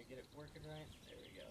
get it working right. There we go.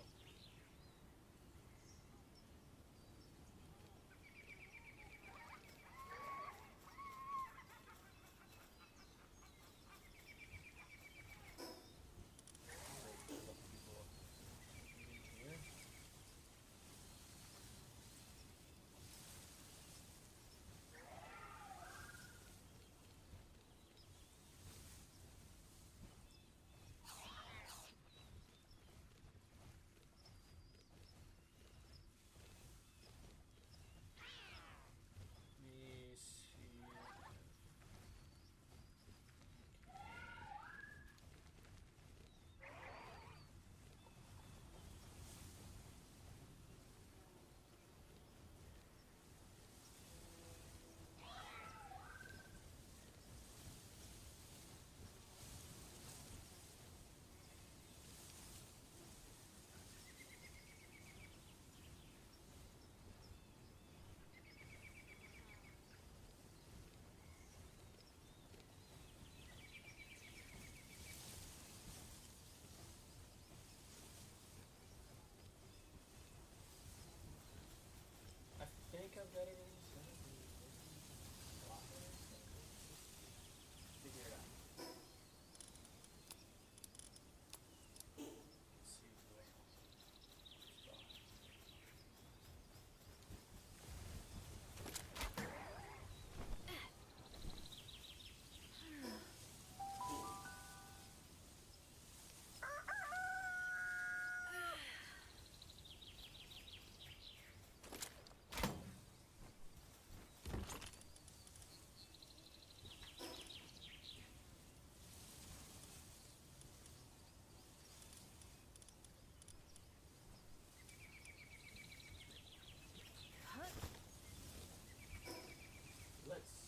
I think I've got everything set. Figure it out. Let's see where let's see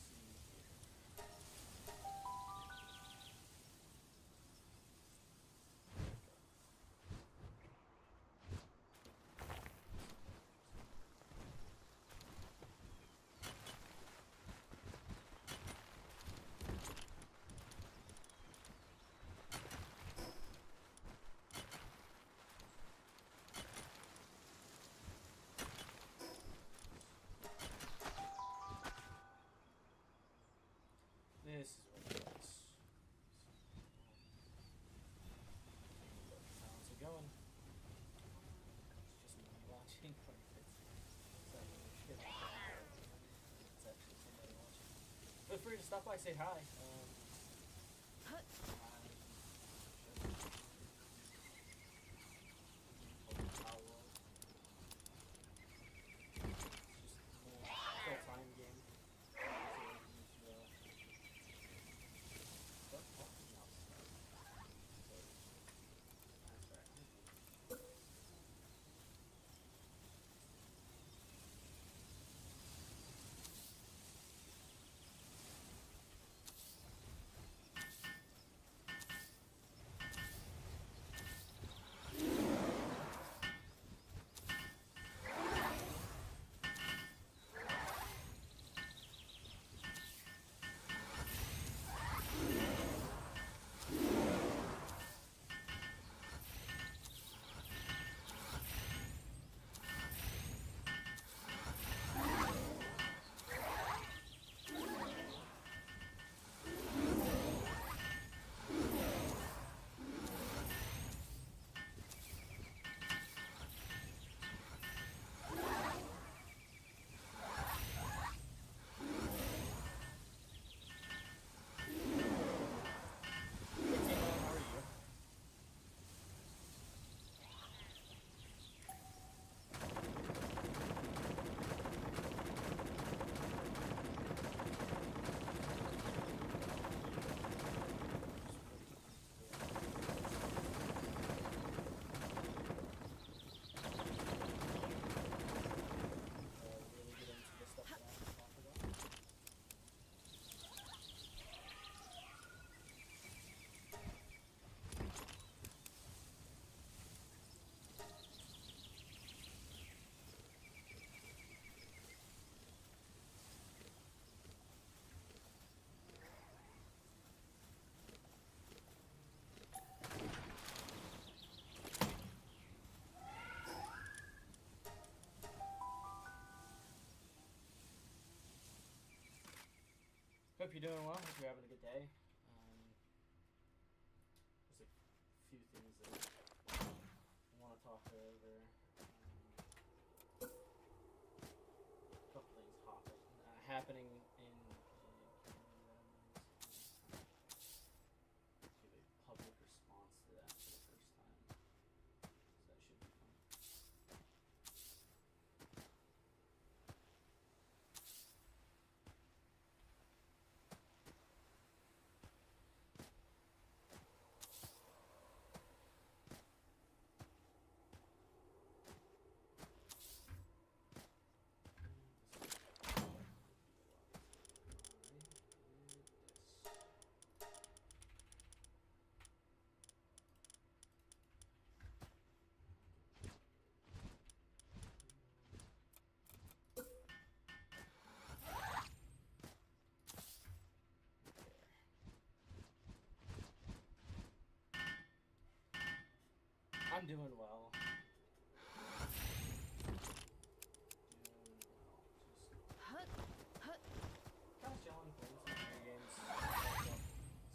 this is what it is. How's it going? It's just me watching. It's actually somebody watching. Feel free to stop by, say hi. It's just a cool time game. hope you're doing well. Hope you're having a good day. There's a few things that I want to talk over. A couple things happening in give a public response to that for the first time. So that should be fun. I'm doing well. Kind of chilling, playing some video games.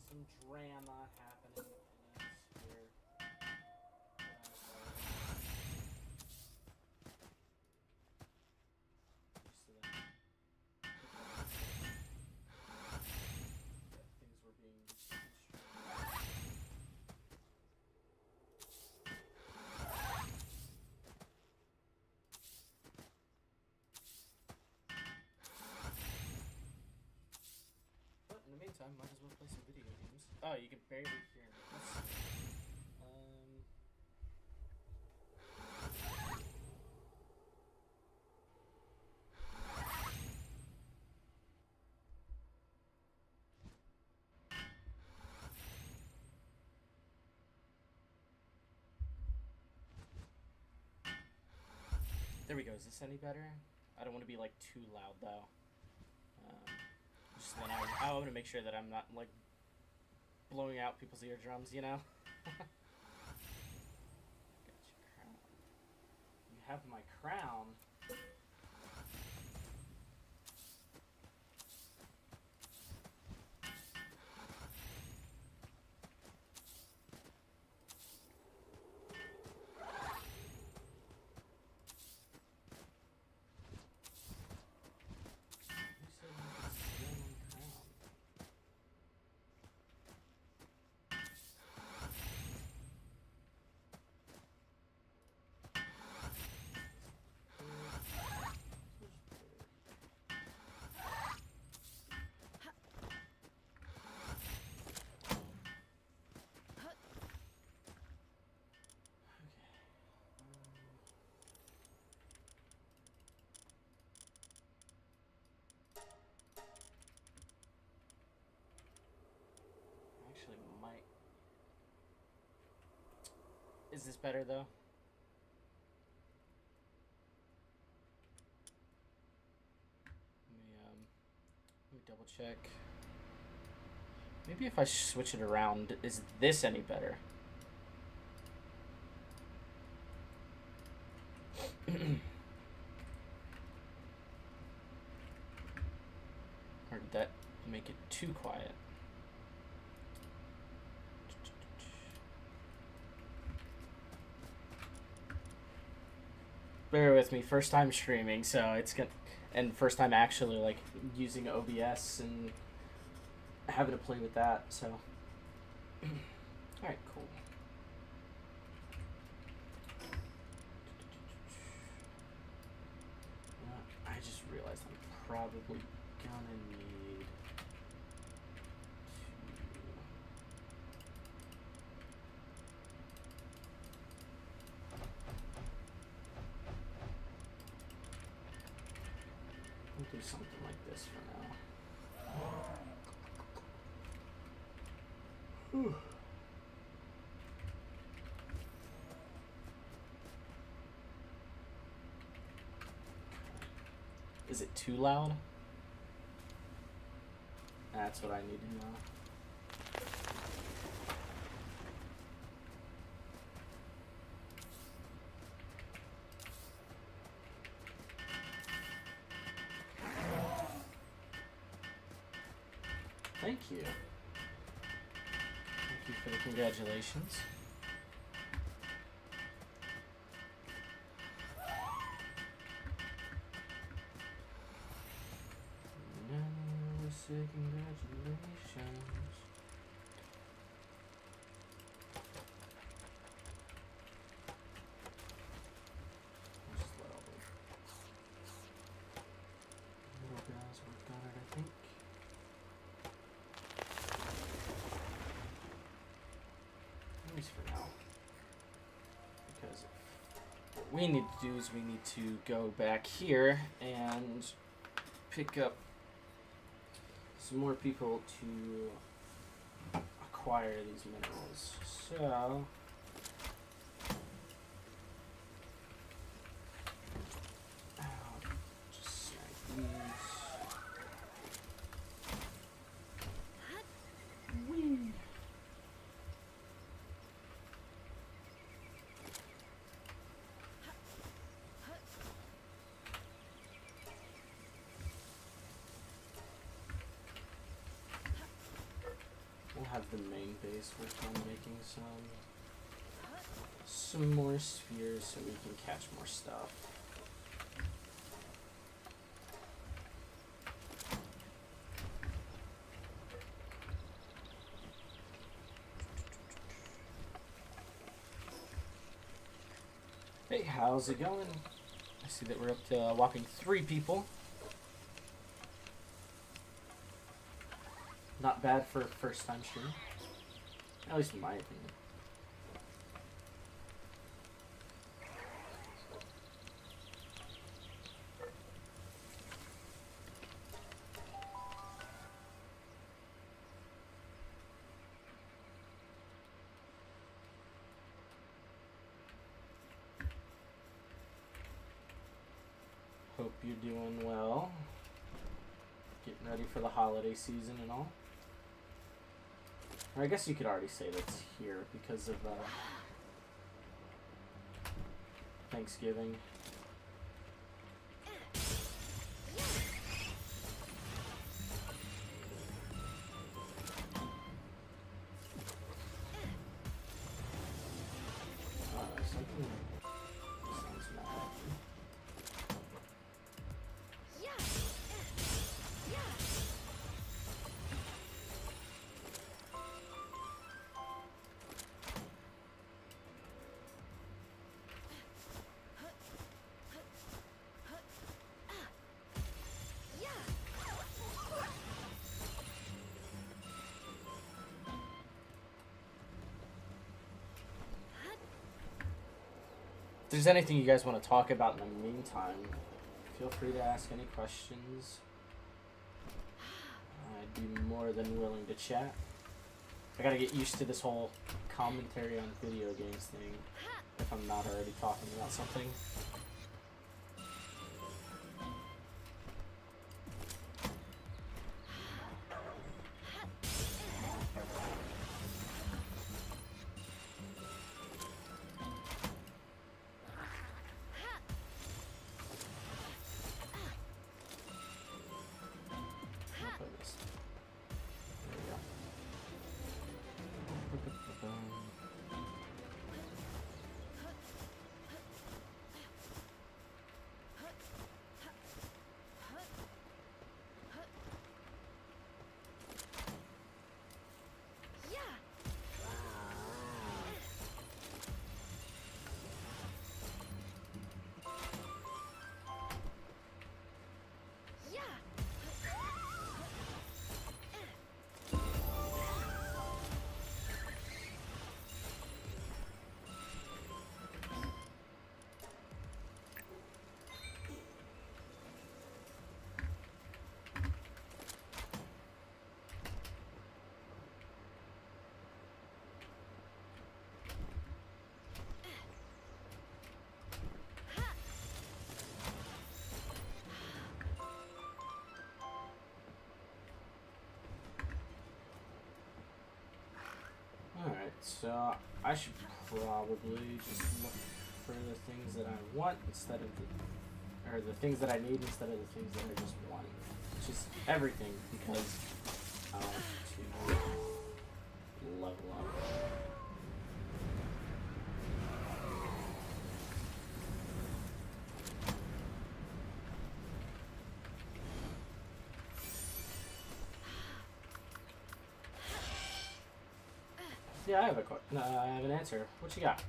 Some drama happening in us here. Used to that. That things were being destroyed. But in the meantime, might as well play some video games. Oh, you can barely hear me. There we go. Is this any better? I don't want to be like too loud though. Just then I want to make sure that I'm not like blowing out people's eardrums, you know? Got your crown. You have my crown. Actually might. Is this better though? Let me double check. Maybe if I switch it around, is this any better? Or did that make it too quiet? Bear with me, first time streaming, so it's gonna, and first time actually like using OBS and having to play with that, so. Alright, cool. I just realized I'm probably gonna need We'll do something like this for now. Whew. Is it too loud? That's what I need to know. thank you. Thank you for the congratulations. Now say congratulations. Just let all the little guys work on it, I think. At least for now. Because what we need to do is we need to go back here and pick up some more people to acquire these minerals. So just snag these. Whee! We'll have the main base work on making some more spheres so we can catch more stuff. Hey, how's it going? I see that we're up to a whopping 3 people. Not bad for a first time stream. At least in my opinion. Hope you're doing well. Getting ready for the holiday season and all. Or I guess you could already say that's here because of Thanksgiving. Something sounds mad. If there's anything you guys want to talk about in the meantime, feel free to ask any questions. I'd be more than willing to chat. I gotta get used to this whole commentary on video games thing if I'm not already talking about something. Alright, so I should probably just look for the things that I want instead of the, or the things that I need instead of the things that I just want, which is everything, because I want to level up. Yeah, I have an answer. What you got?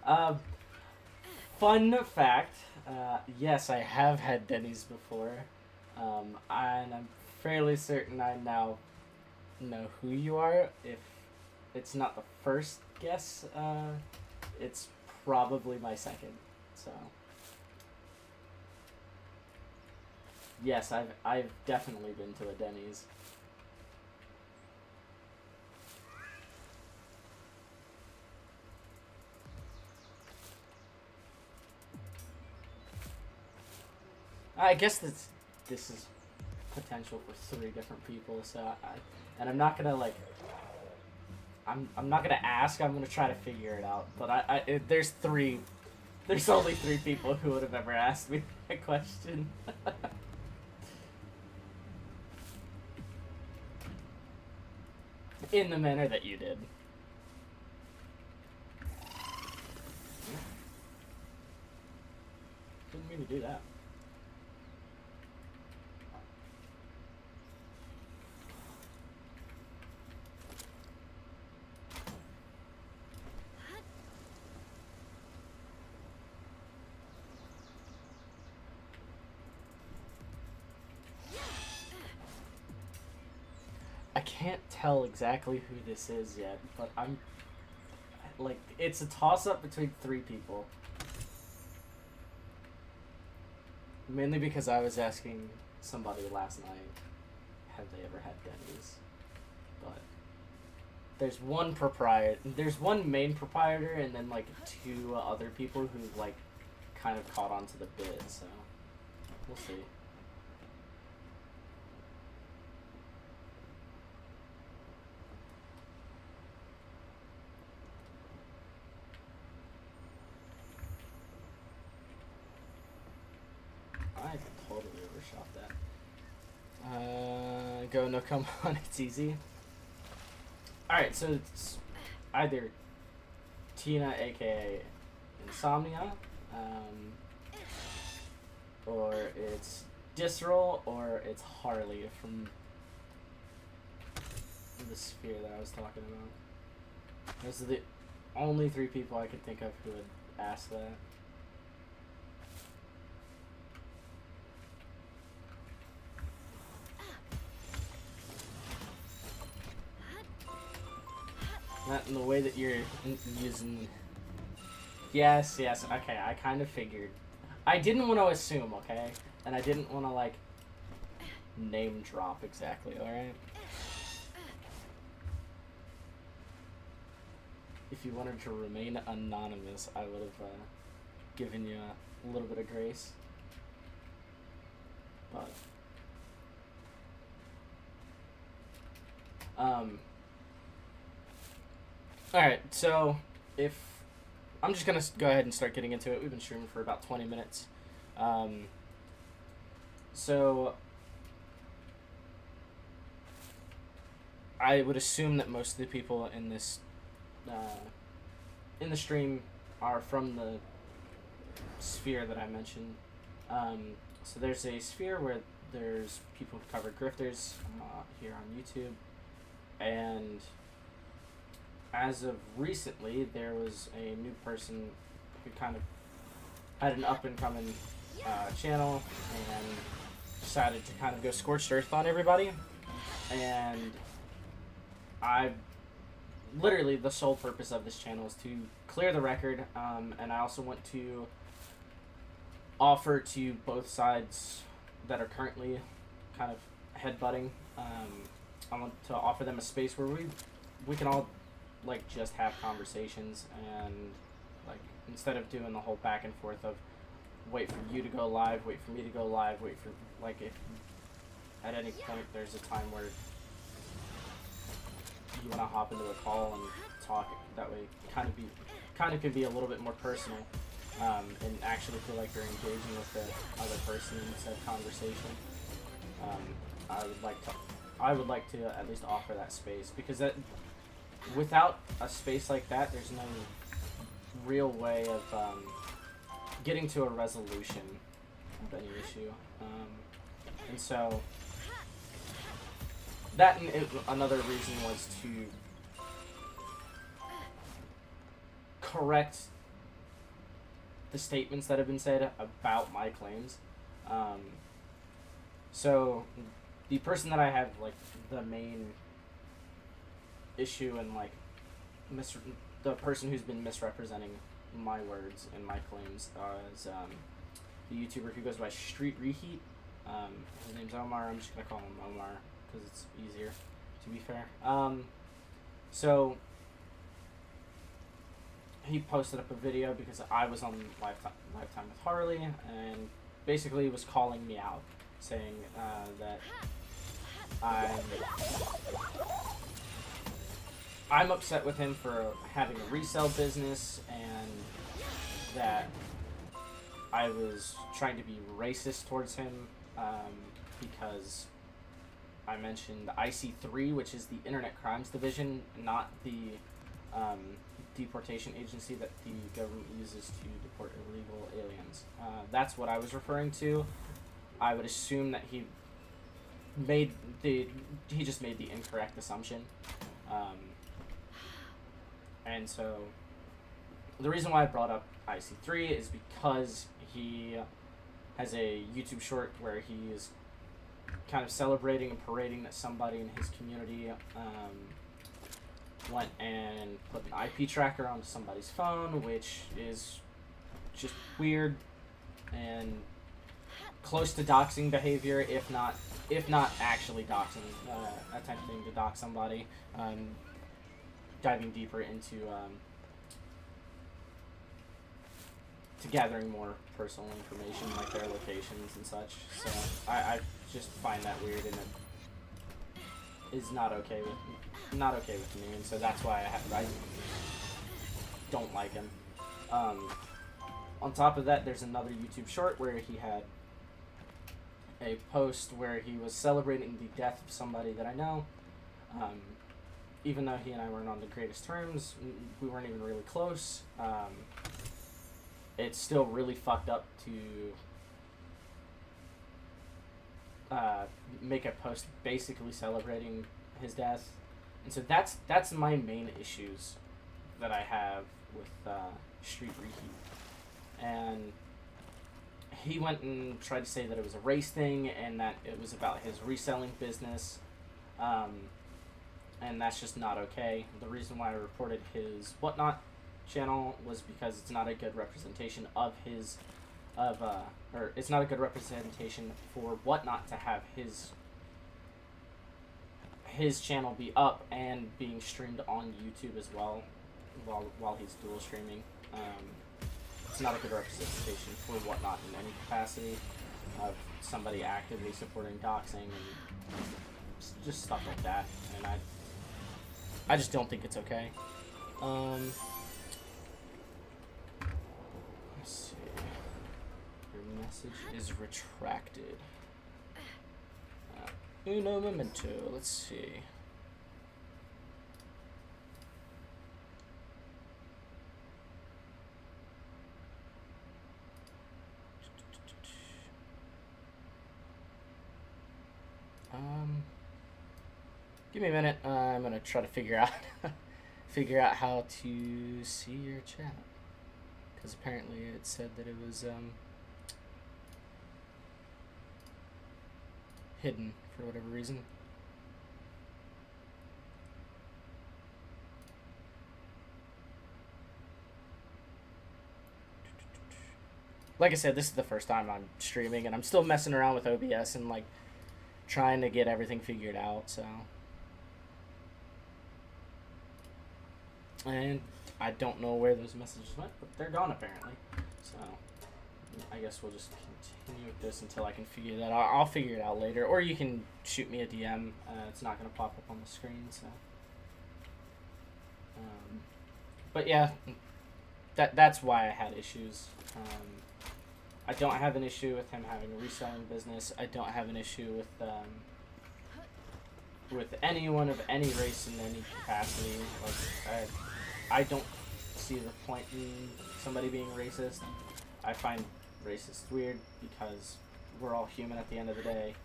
um, Fun fact, yes, I have had Denny's before, and I'm fairly certain I now know who you are. If it's not the first guess, it's probably my second. So, yes, I've definitely been to a Denny's. I guess this is potential for 3 different people. So and I'm not gonna like. I'm not gonna ask. I'm gonna try to figure it out. But there's 3. There's only 3 people who would have ever asked me that question. In the manner that you did. Didn't mean to do that. I can't tell exactly who this is yet, but I'm like, it's a toss-up between 3 people. Mainly because I was asking somebody last night, have they ever had Denny's? But there's one main proprietor, and then like 2 other people who like kind of caught on to the bit, so we'll see. I totally overshot that. Go no come on, it's easy. Alright, so it's either Tina, aka Insomnia, or it's Disroll, or it's Harley from the sphere that I was talking about. Those are the only 3 people I could think of who would ask that. Not in the way that you're using. Yes, okay, I kind of figured. I didn't want to assume, okay? And I didn't want to, like, name drop exactly, alright? If you wanted to remain anonymous, I would have given you a little bit of grace. But, alright, so if I'm just gonna go ahead and start getting into it. We've been streaming for about 20 minutes. So I would assume that most of the people in this in the stream are from the sphere that I mentioned. So there's a sphere where There's people who cover grifters here on YouTube, and as of recently, there was a new person who kind of had an up-and-coming channel and decided to kind of go scorched earth on everybody. And literally the sole purpose of this channel is to clear the record, and I also want to offer to both sides that are currently kind of headbutting. I want to offer them a space where we can all like just have conversations, and like instead of doing the whole back and forth of wait for you to go live, wait for me to go live, wait for like if at any point there's a time where you want to hop into a call and talk, that way kind of can be a little bit more personal, and actually feel like you're engaging with the other person in said conversation. I would like to at least offer that space, because that without a space like that, there's no real way of getting to a resolution of any issue. And so that and another reason was to correct the statements that have been said about my claims. So the person that I have like the main issue and like the person who's been misrepresenting my words and my claims is the YouTuber who goes by Street Reheat. His name's Omar. I'm just gonna call him Omar because it's easier, to be fair. So he posted up a video because I was on Lifetime with Harley, and basically was calling me out, saying that I'm upset with him for having a resale business, and that I was trying to be racist towards him because I mentioned IC3, which is the Internet Crimes Division, not the deportation agency that the government uses to deport illegal aliens. That's what I was referring to. I would assume that he just made the incorrect assumption. And so the reason why I brought up IC3 is because he has a YouTube short where he is kind of celebrating and parading that somebody in his community went and put an IP tracker onto somebody's phone, which is just weird and close to doxing behavior, if not actually doxing, attempting to dox somebody, diving deeper into to gathering more personal information like their locations and such. So I just find that weird, and it is not okay with me, and so that's why I don't like him. On top of that, there's another YouTube short where he had a post where he was celebrating the death of somebody that I know. Even though he and I weren't on the greatest terms, we weren't even really close. It's still really fucked up to make a post basically celebrating his death. And so that's my main issues that I have with Street Reheat. And he went and tried to say that it was a race thing and that it was about his reselling business. And that's just not okay. The reason why I reported his Whatnot channel was because it's not a good representation of his, or it's not a good representation for Whatnot to have his channel be up and being streamed on YouTube as well, while he's dual streaming. It's not a good representation for Whatnot in any capacity of somebody actively supporting doxing and just stuff like that. And I just don't think it's okay. Let's see. Your message is retracted. Uno momento. Let's see. Give me a minute. I'm gonna try to figure out figure out how to see your chat, because apparently it said that it was hidden for whatever reason. Like I said, this is the first time I'm streaming, and I'm still messing around with OBS and like trying to get everything figured out. So, and I don't know where those messages went, but they're gone apparently. So, I guess we'll just continue with this until I can figure that out. I'll figure it out later, or you can shoot me a DM. It's not gonna pop up on the screen, so. But yeah, that's why I had issues. I don't have an issue with him having a reselling business. I don't have an issue with anyone of any race in any capacity. Like I don't see the point in somebody being racist. I find racist weird because we're all human at the end of the day.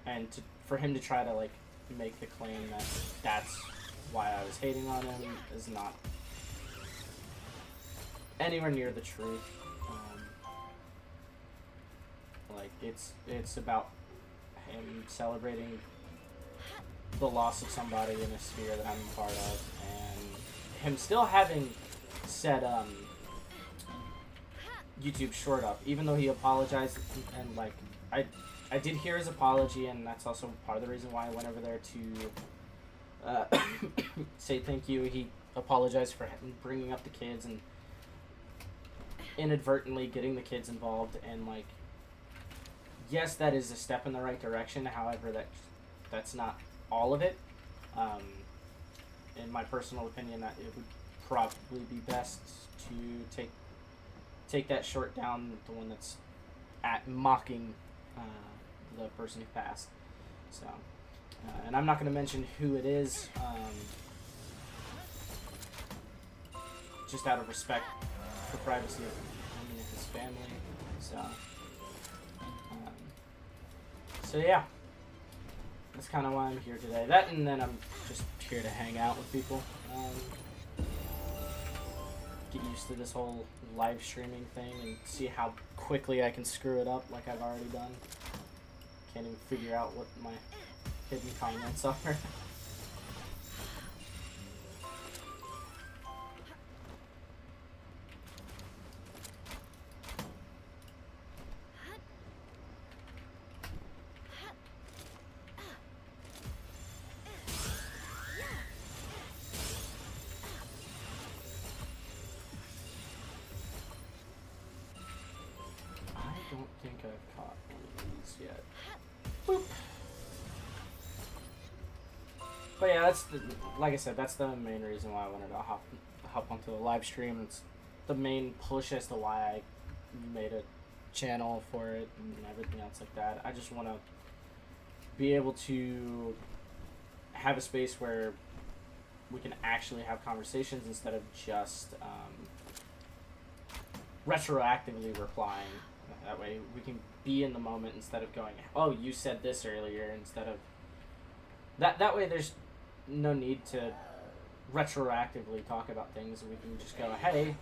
And for him to try to like make the claim that that's why I was hating on him is not anywhere near the truth. Like it's about him celebrating the loss of somebody in a sphere that I'm a part of, and him still having set YouTube short up, even though he apologized, and like I did hear his apology, and that's also part of the reason why I went over there to say thank you. He apologized for bringing up the kids and inadvertently getting the kids involved, and like, yes, that is a step in the right direction. However, that's not all of it. In my personal opinion, that it would probably be best to take that short down, the one that's at mocking the person who passed. So, and I'm not going to mention who it is, just out of respect for privacy of him and his family. So yeah, that's kind of why I'm here today. That, and then I'm just here to hang out with people. Get used to this whole live streaming thing and see how quickly I can screw it up like I've already done. Can't even figure out what my hidden comments are. I don't think I've caught one of these yet. Boop. But yeah, that's like I said, that's the main reason why I wanted to hop onto the live stream. It's the main push as to why I made a channel for it and everything else like that. I just want to be able to have a space where we can actually have conversations instead of just retroactively replying. That way we can be in the moment instead of going, oh, you said this earlier, instead of that way there's no need to retroactively talk about things. We can just go, hey,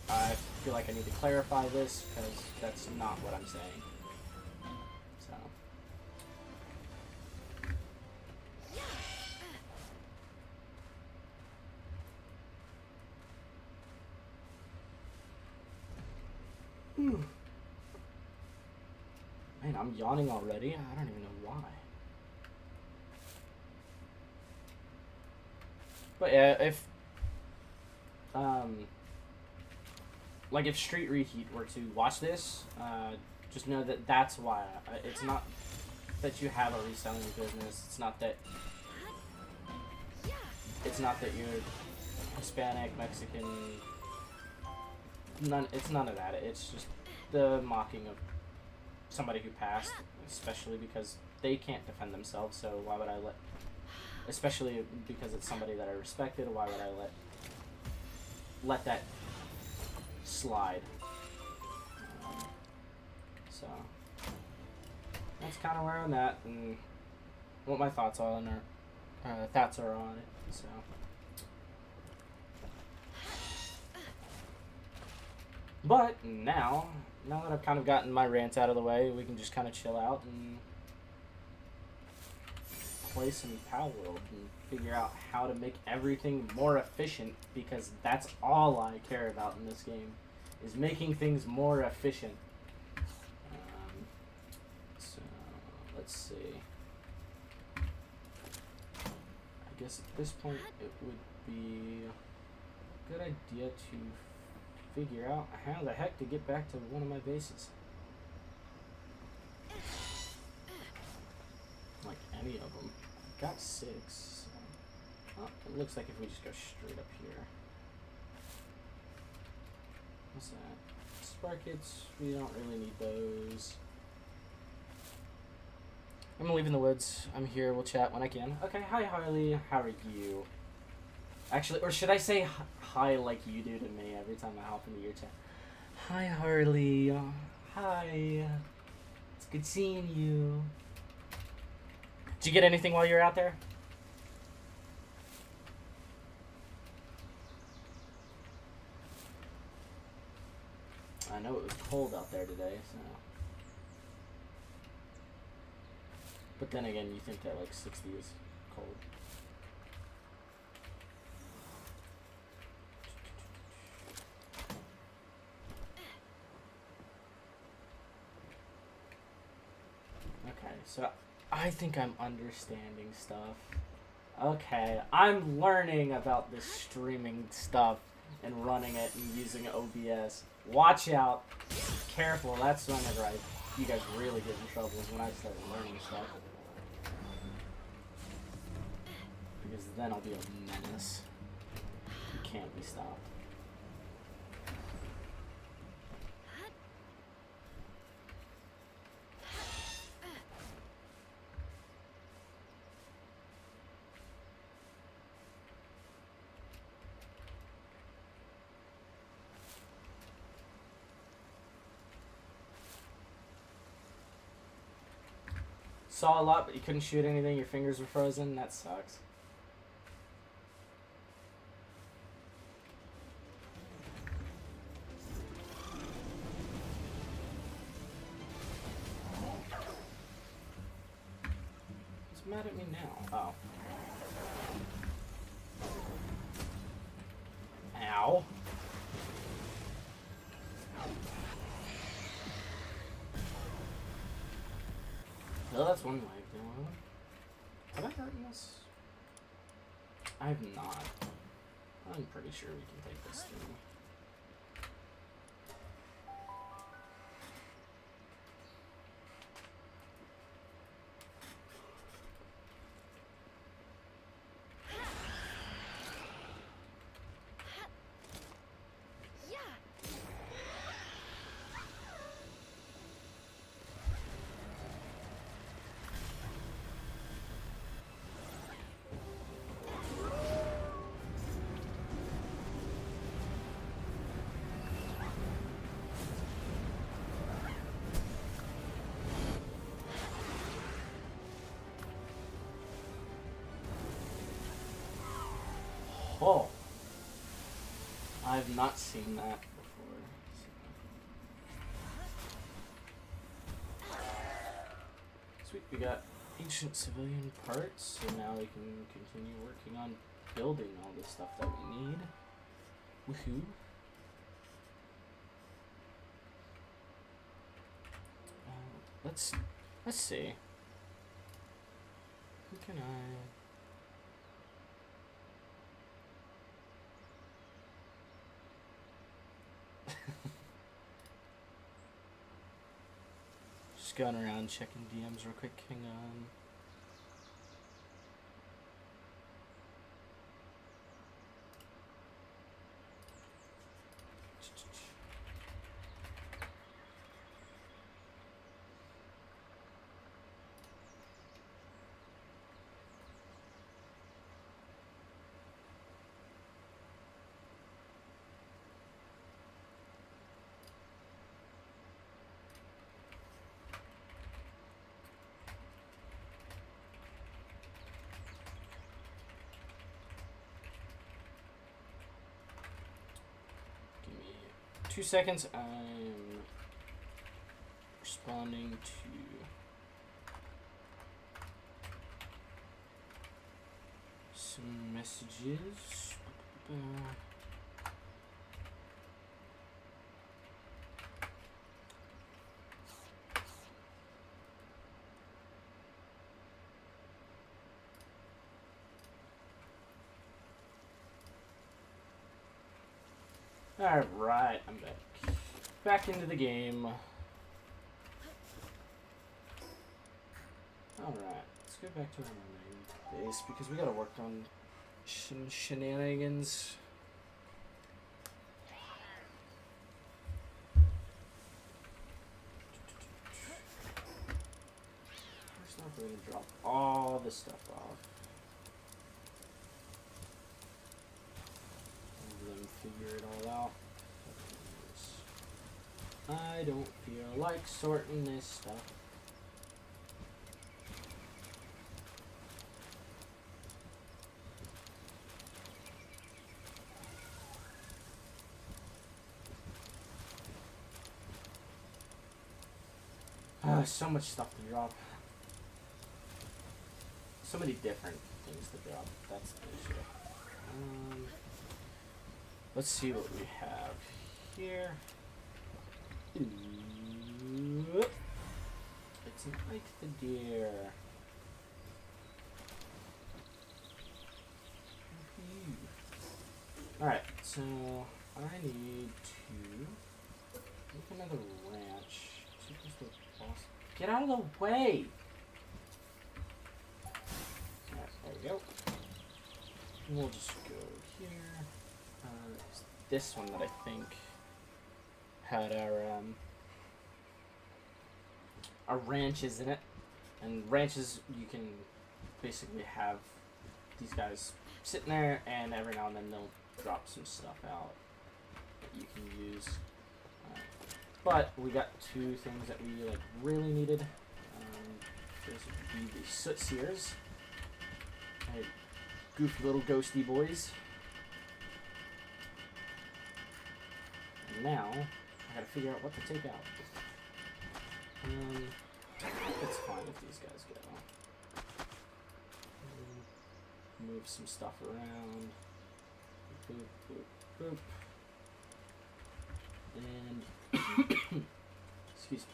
I feel like I need to clarify this because that's not what I'm saying. So man, I'm yawning already. I don't even know why. But yeah, if like if Street Reheat were to watch this, just know that that's why. It's not that you have a reselling business. It's not that you're Hispanic, Mexican. It's none of that. It's just the mocking of somebody who passed, especially because they can't defend themselves. So why would I especially because it's somebody that I respected, why would I let that slide? So that's kind of where I'm at and what my thoughts are on it. So. But now that I've kind of gotten my rant out of the way, we can just kind of chill out and play some Pal World and figure out how to make everything more efficient, because that's all I care about in this game, is making things more efficient. So let's see. I guess at this point it would be a good idea to figure out how the heck to get back to one of my bases. Like any of them. I've got 6. So. Oh, it looks like if we just go straight up here. What's that? Sparkets. We don't really need those. I'm gonna leave in the woods. I'm here. We'll chat when I can. Okay. Hi, Harley. How are you? Actually, or should I say hi like you do to me every time I hop into your chat? Hi, Harley. Hi. It's good seeing you. Did you get anything while you were out there? I know it was cold out there today, so. But then again, you think that like 60 is cold. Okay, so I think I'm understanding stuff. Okay, I'm learning about this streaming stuff and running it and using OBS. Watch out. Careful, that's whenever you guys really get in trouble, is when I start learning stuff. Because then I'll be a menace. You can't be stopped. Saw a lot, but you couldn't shoot anything. Your fingers were frozen. That sucks. Who's mad at me now? Oh. Ow. Oh, that's one leg down. Have I gotten this? I have not. I'm pretty sure we can take this through. Oh, I've not seen that before. Sweet, we got ancient civilian parts, so now we can continue working on building all the stuff that we need. Woohoo! Let's see. Who can I? Just going around checking DMs real quick. Hang on. 2 seconds. I'm responding to some messages. Alright, I'm back. Back into the game. Alright, let's go back to our main base because we gotta work on some shenanigans. First off, we're gonna drop all this stuff off. And then figure it all out. I don't feel like sorting this stuff. So much stuff to drop. So many different things to drop. That's the issue. Let's see what we have here. It's like the deer. Alright, so I need to make another ranch. Get out of the way! Alright, there we go. And we'll just go here. It's this one that I think had our ranches in it. And ranches, you can basically have these guys sitting there, and every now and then they'll drop some stuff out that you can use. But we got 2 things that we like really needed. Those would be the soot seers. Goofy little ghosty boys. And now I gotta figure out what to take out. It's fine if these guys go. Move some stuff around. Boop, boop, boop. And excuse me.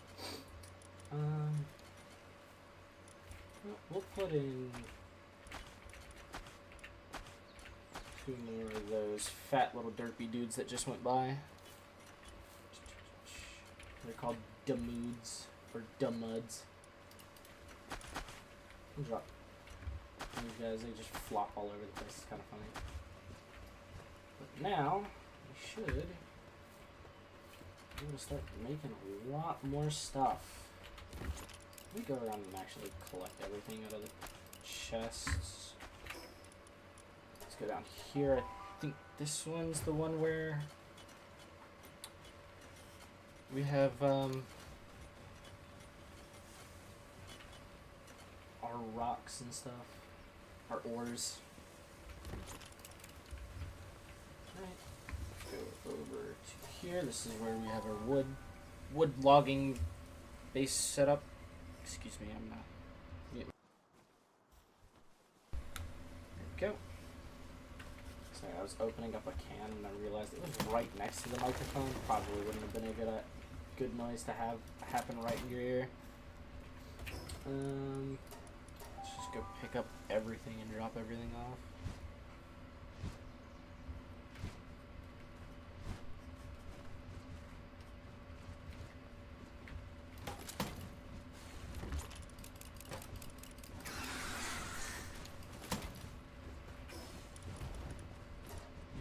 We'll put in 2 more of those fat little derpy dudes that just went by. They're called Dumoods or Dummuds. Drop these guys, they just flop all over the place. It's kind of funny. But now we should be able to start making a lot more stuff. Let me go around and actually collect everything out of the chests. Let's go down here. I think this one's the one where we have our rocks and stuff, our ores. Alright, go over to here. This is where we have our wood logging base set up. Excuse me, I'm not. There we go. Sorry, I was opening up a can and I realized it was right next to the microphone. Probably wouldn't have been a good noise to have happen right in your ear. Let's just go pick up everything and drop everything off.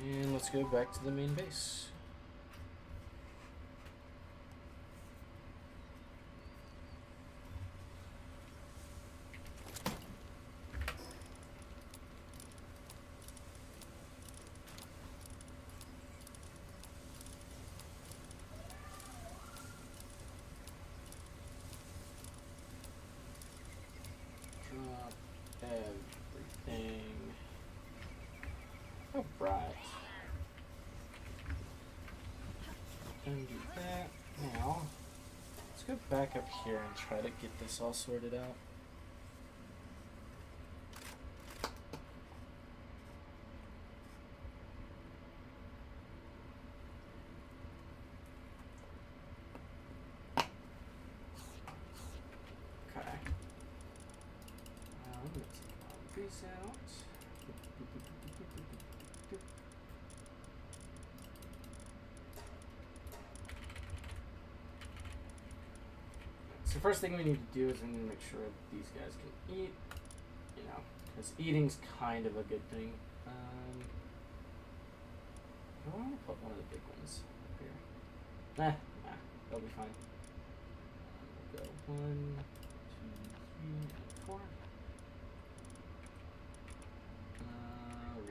And let's go back to the main base. Drop everything. Oh, right. go back up here and try to get this all sorted out. Okay. I'm gonna take all these out. So first thing we need to do is we need to make sure these guys can eat, you know, because eating's kind of a good thing. I want to put one of the big ones up here. Nah, that'll be fine. We'll go 1, 2, 3, and 4.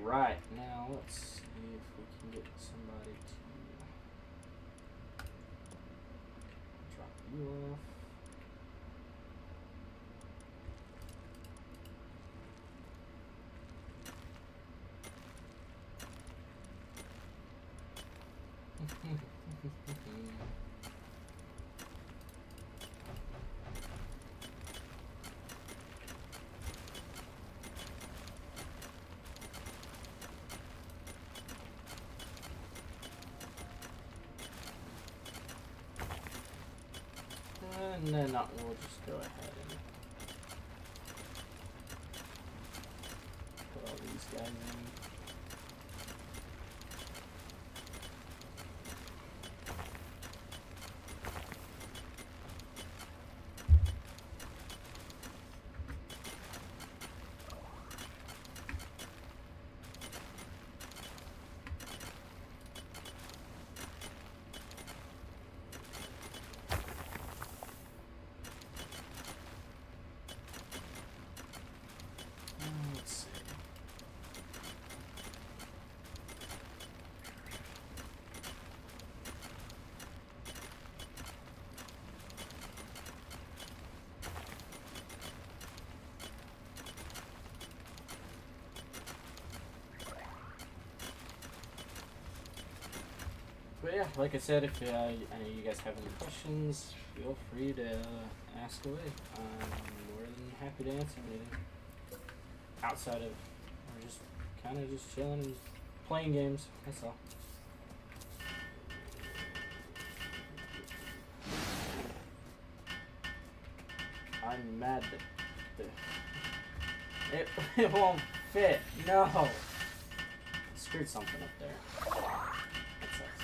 Right, now let's see if we can get somebody to drop you off. And then we'll just go ahead and put all these guys in. Let's see. But yeah, like I said, if any of you guys have any questions, feel free to ask away. I'm more than happy to answer anything. Outside of, we're just kind of just chilling and playing games, that's all. I'm mad that it won't fit. No! I screwed something up there. That sucks.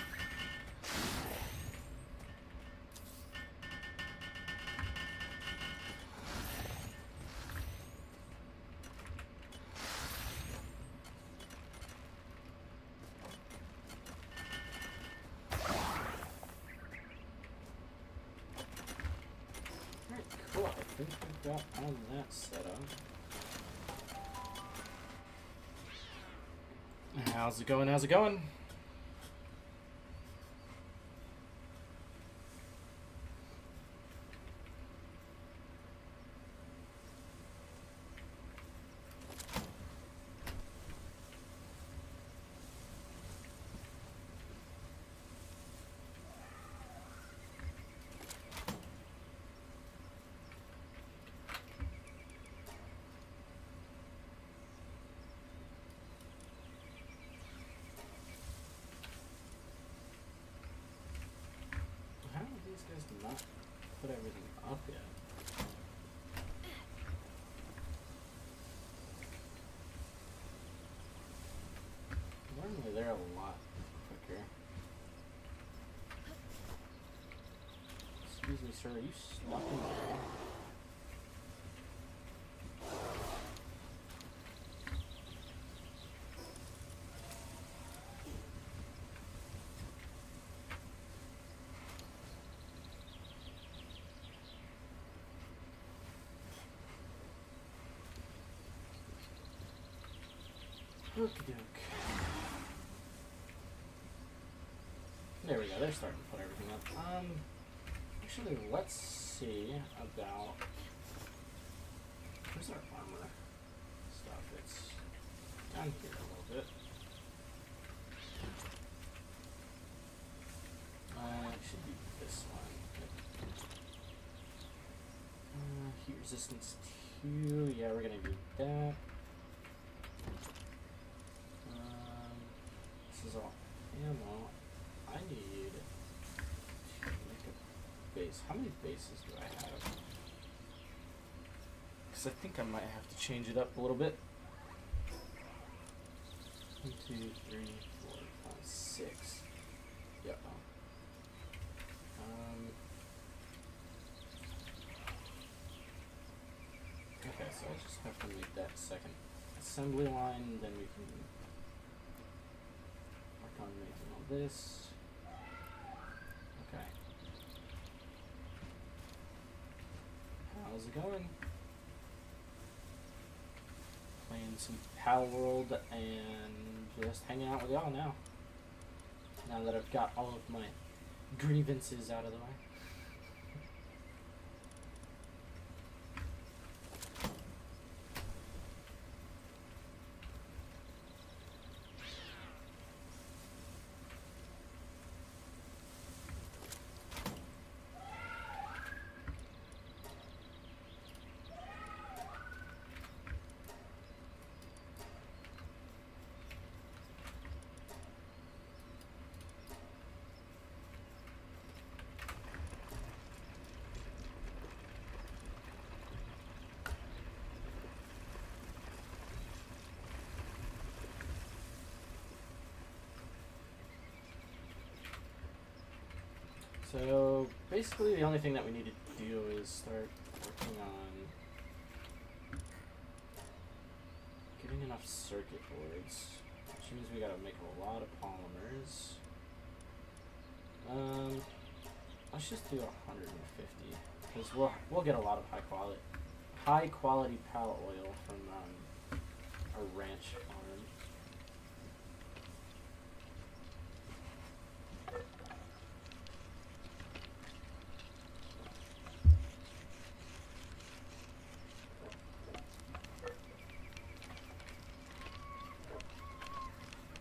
Cool, I think we've got all that set up. How's it going? How's it going? How have these guys not put everything up yet? Normally they're a lot quicker. Excuse me, sir, are you stuck in there? Okie doke. There we go, they're starting to put everything up. Actually, let's see about... Where's our armor stuff? It's down here a little bit. It should be this one. heat resistance 2. Yeah, we're gonna do that. This is all ammo. I need to make a base. How many bases do I have? Because I think I might have to change it up a little bit. 1, 2, 3, 4, 5, 6. Yep. Okay, so I just have to make that second assembly line, then we can work on making all this. Okay. How's it going? Playing some Pal World and just hanging out with y'all now. Now that I've got all of my grievances out of the way. So basically the only thing that we need to do is start working on getting enough circuit boards, which means we gotta make a lot of polymers. Let's just do 150 because we'll get a lot of high quality pallet oil from our ranch farm.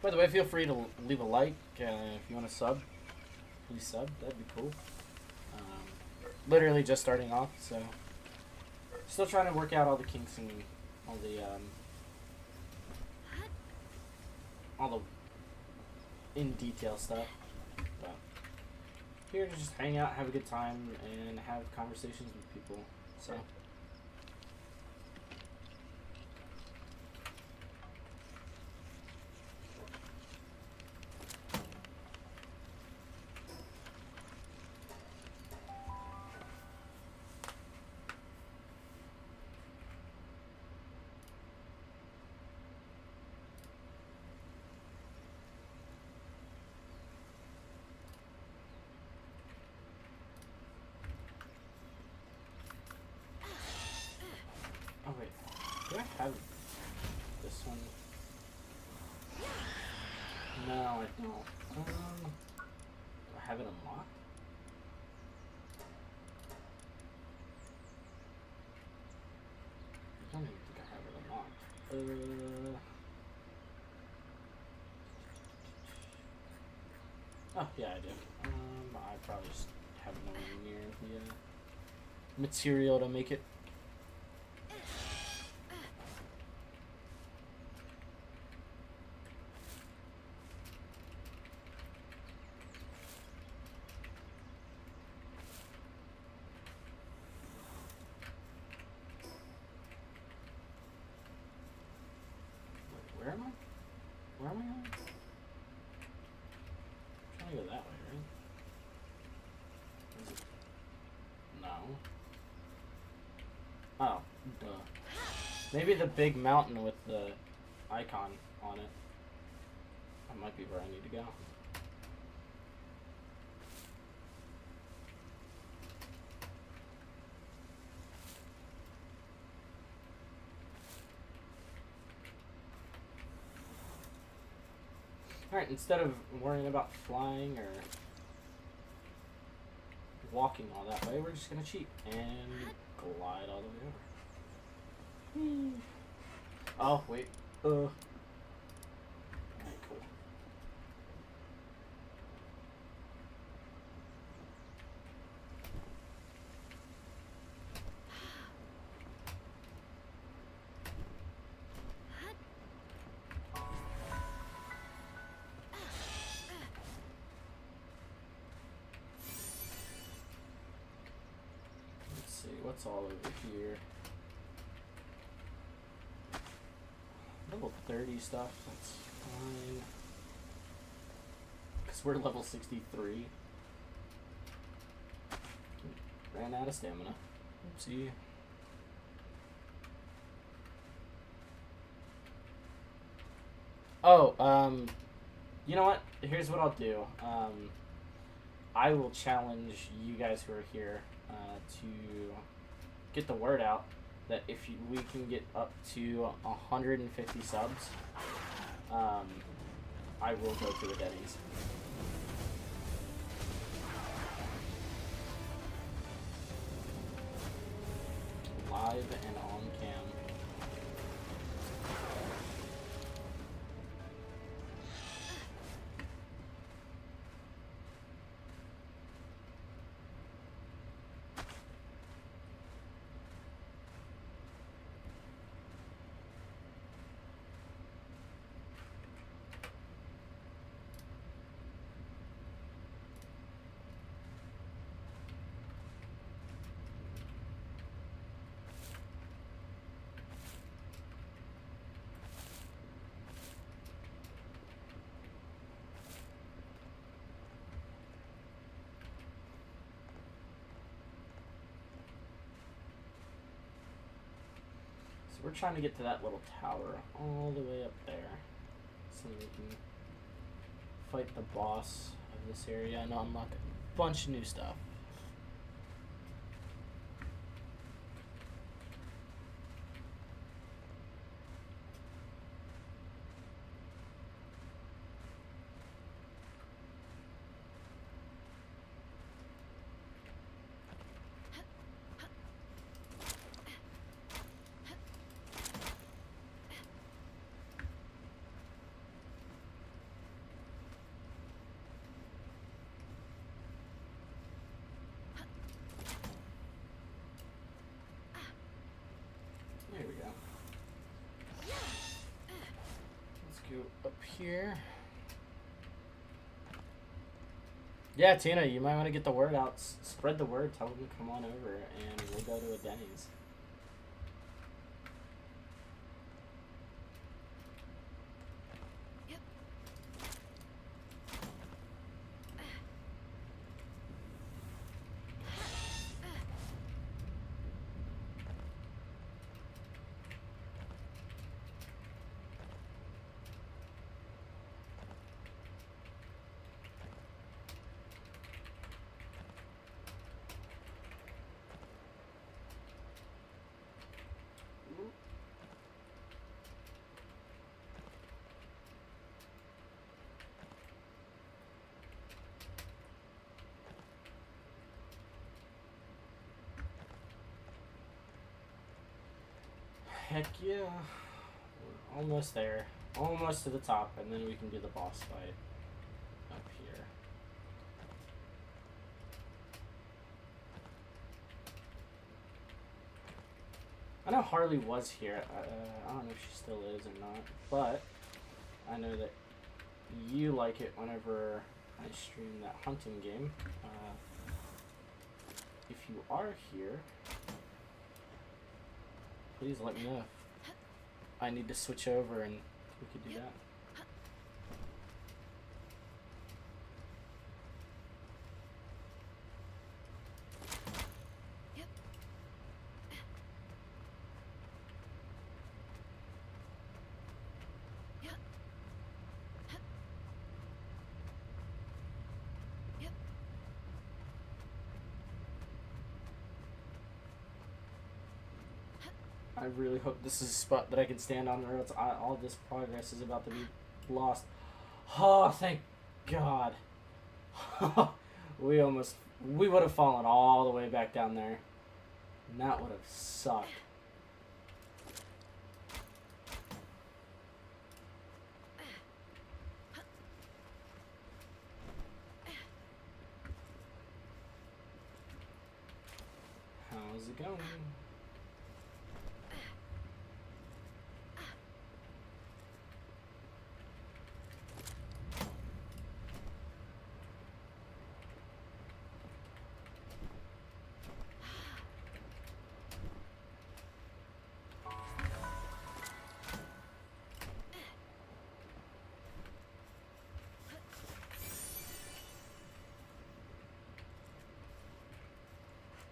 By the way, feel free to leave a like if you want to sub. Please sub, that'd be cool. Literally just starting off, so still trying to work out all the kinks and all the in detail stuff. But here to just hang out, have a good time, and have conversations with people. So. Oh wait, do I have this one? No, I don't. Do I have it unlocked? I don't even think I have it unlocked. Oh yeah, I do. I probably just have nowhere near the material to make it. Where am I? Where am I going? I'm trying to go that way, right? Is it? No. Oh, duh. Maybe the big mountain with the icon on it. That might be where I need to go. Alright, instead of worrying about flying or walking all that way, we're just gonna cheat and glide all the way over. Oh, wait. Alright, cool. what's all over here? Level 30 stuff, that's fine. Because we're level 63. Ran out of stamina. Oopsie. Oh, you know what? Here's what I'll do. I will challenge you guys who are here to get the word out that if we can get up to 150 subs, I will go to the Denny's. Live and on cam. We're trying to get to that little tower all the way up there so we can fight the boss of this area and unlock a bunch of new stuff. There we go. Let's go up here. Yeah, Tina, you might want to get the word out. Spread the word. Tell them to come on over, and we'll go to a Denny's. Heck yeah. We're almost there. Almost to the top, and then we can do the boss fight up here. I know Harley was here. I don't know if she still is or not, but I know that you like it whenever I stream that hunting game. If you are here, please let me know if I need to switch over and we could do that. I really hope this is a spot that I can stand on, or else all this progress is about to be lost. Oh, thank God. We would have fallen all the way back down there. And that would have sucked. How's it going?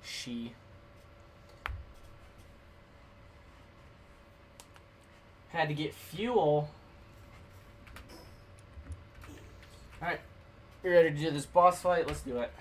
She. Had to get fuel. Alright. You ready to do this boss fight? Let's do it.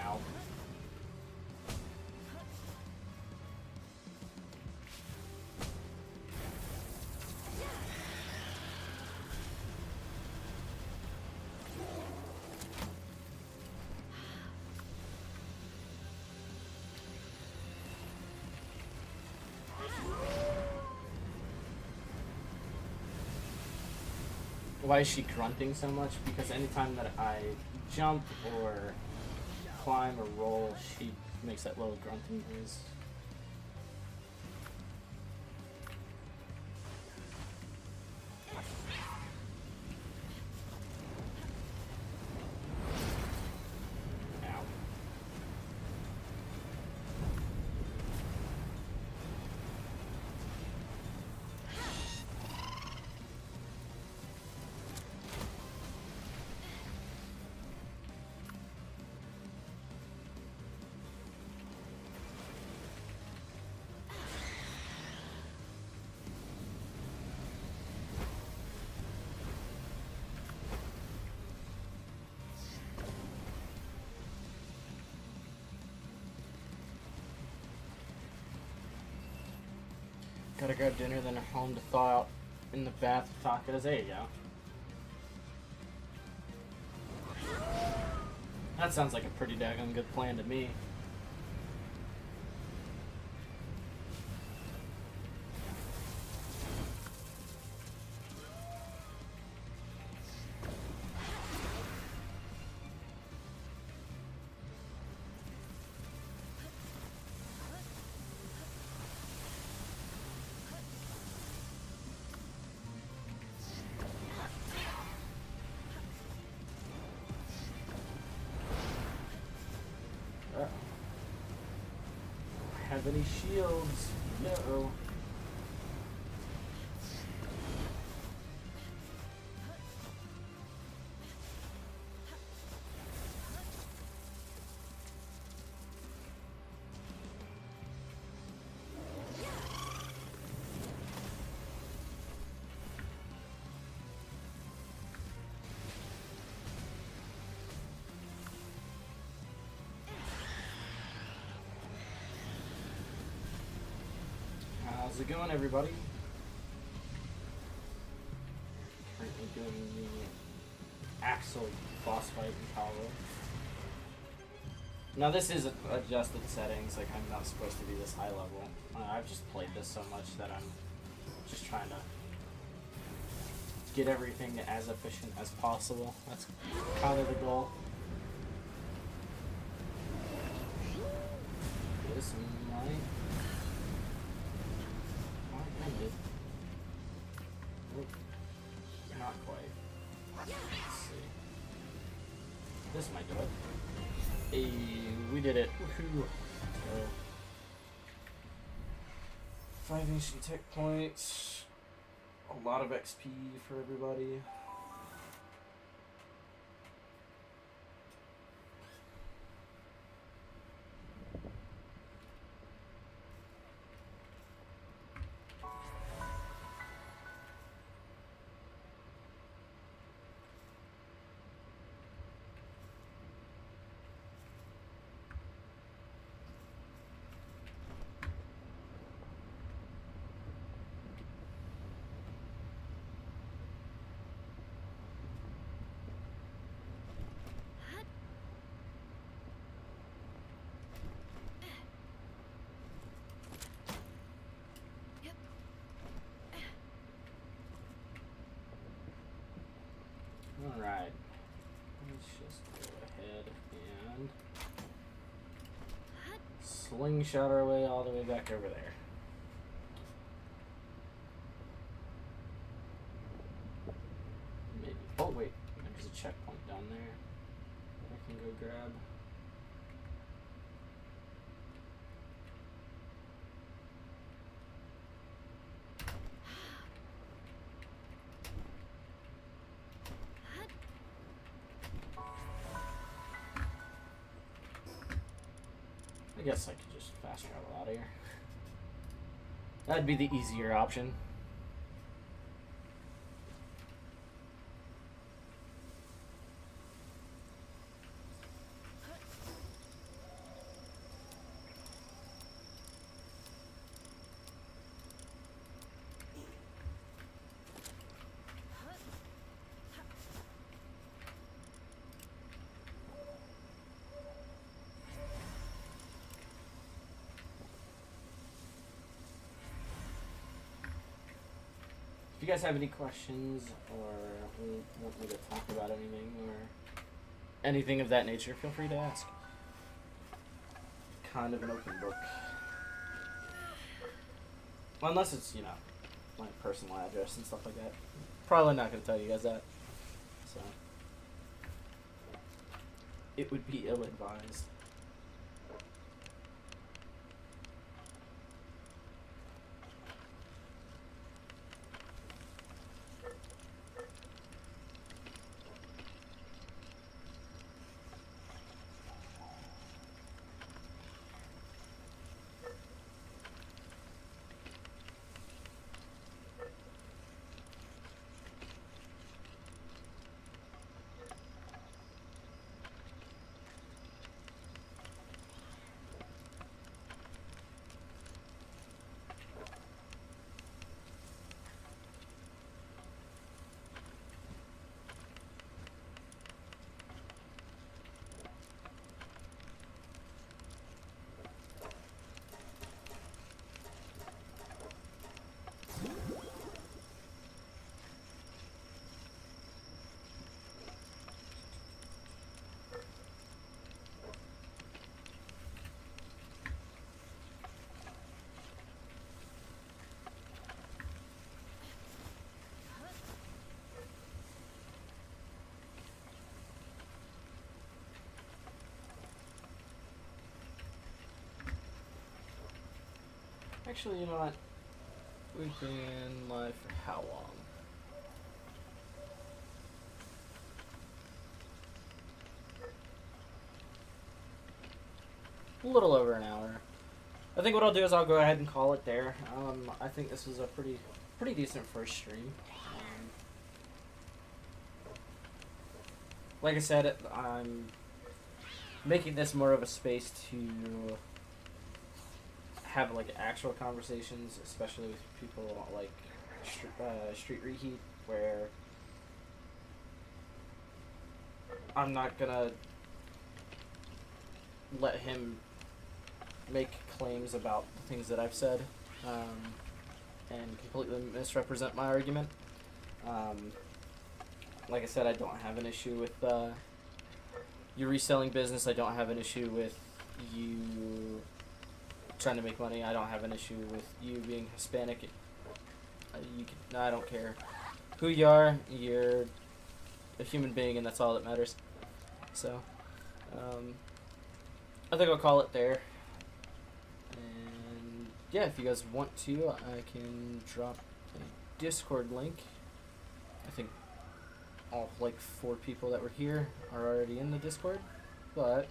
Ow. Why is she grunting so much? Because anytime that I jump or climb or roll, she makes that little grunting noise. Ow. Gotta grab dinner, then home to thaw out in the bath with tacos. There you go. That sounds like a pretty daggone good plan to me. Have any shields? No. How's it going, everybody? Currently doing the Axel boss fight in Hollow. Now this is adjusted settings, like I'm not supposed to be this high level. I've just played this so much that I'm just trying to get everything as efficient as possible. That's kind of the goal. This might... ended. Nope. Not quite. Let's see. This might do it. Hey, we did it. Woohoo. So, 5 ancient tech points. A lot of XP for everybody. Alright. Let's just go ahead and slingshot our way all the way back over there. Maybe. Oh, wait. There's a checkpoint down there that I can go grab. I guess I could just fast travel out of here. That'd be the easier option. If you guys have any questions or want me to talk about anything or anything of that nature, feel free to ask. Kind of an open book. Well, unless it's, you know, my personal address and stuff like that. Probably not going to tell you guys that. So, it would be ill-advised. Actually, you know what? We've been live for how long? A little over an hour. I think what I'll do is I'll go ahead and call it there. I think this was a pretty decent first stream. Like I said, I'm making this more of a space to have like actual conversations, especially with people like Street Reheat, where I'm not gonna let him make claims about the things that I've said and completely misrepresent my argument. Like I said, I don't have an issue with your reselling business. I don't have an issue with you trying to make money. I don't have an issue with you being Hispanic. I don't care who you are. You're a human being, and that's all that matters. So, I think I'll call it there. And yeah, if you guys want to, I can drop a Discord link. I think all like 4 people that were here are already in the Discord, but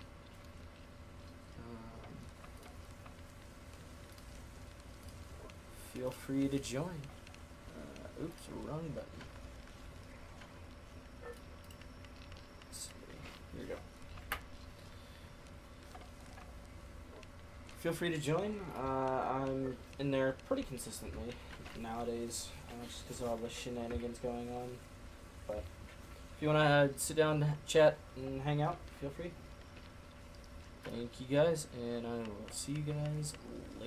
feel free to join. Oops, wrong button. Let's see. Here we go. Feel free to join. I'm in there pretty consistently nowadays, just because of all the shenanigans going on. But if you want to sit down, chat, and hang out, feel free. Thank you guys, and I will see you guys later.